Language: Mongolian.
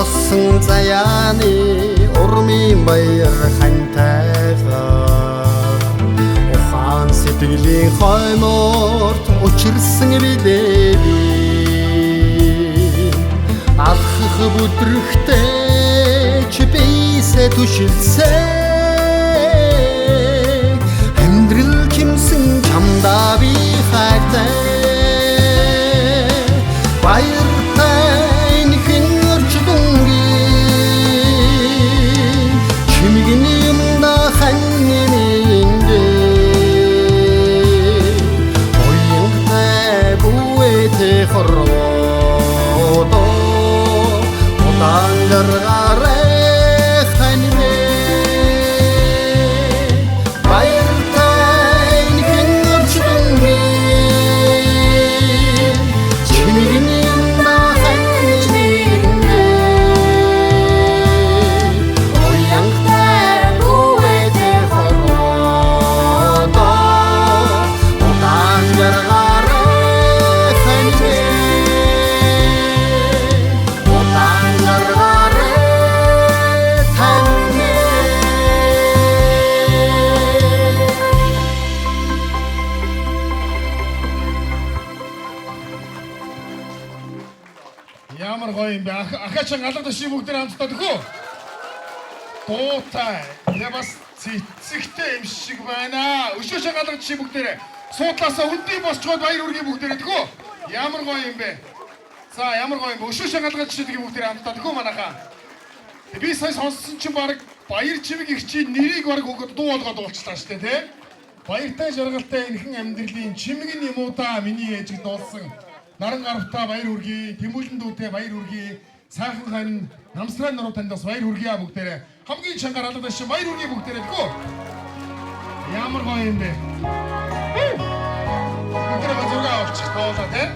тоссон заяаны урмын баяр хантайгаар ухаан сэтгэлийн хойморт учирсан билээ би алхах бүдрэгтэй чи бийсэ түшилсэ амьдрал чимсэн чамдаа би хайртай баяртай нхэн орч дүнгийн чимгэн юмда ханнининде оянгатай бүэтэй хорвоо Тангаргаарэ ханьмэ баяртай нхэн орч дүнгийн чимгэн юмда ханнининде оянгатай бүэтэй хорвоо тангаргаарэ ханьмэ Ямар гоё юм бэ? Ахаачаа галарт шив бүгд хамтдаа төхөө. Дуутай. Я бас цэцэгтэй юм шиг байна. Өшөөшөө галарт шив бүгдээрээ суудлаасаа үлдээ босчоод баяр үргээ бүгдээрээ төхөө. Ямар гоё юм бэ? За ямар гоё юм бэ? Өшөөшөө галарт шив бүгдээрээ хамтдаа төхөө манайхаа. Би сая сонссон чинь баг баяр чивэг их чи нэрийг баг өгöd дуу болгоод уулчлаа штэ тий. Баяртай жаргалтай энхэн амьдралын чимгэн юмудаа миний ээжид дуулсан. Наран гарвтаа баяр хүргэе, Тэмүүлэн дүүтэй баяр хүргэе, Сайхан хань намсрын нуруу танд бас баяр хүргэе бүгдээрээ. Хамгийн чангаар алгадаа шин баяр хүргэе бүгдээрээ тгөө. Ямар гоё юм бэ? Бүгдээрээ зураг авчих тоолоо тий.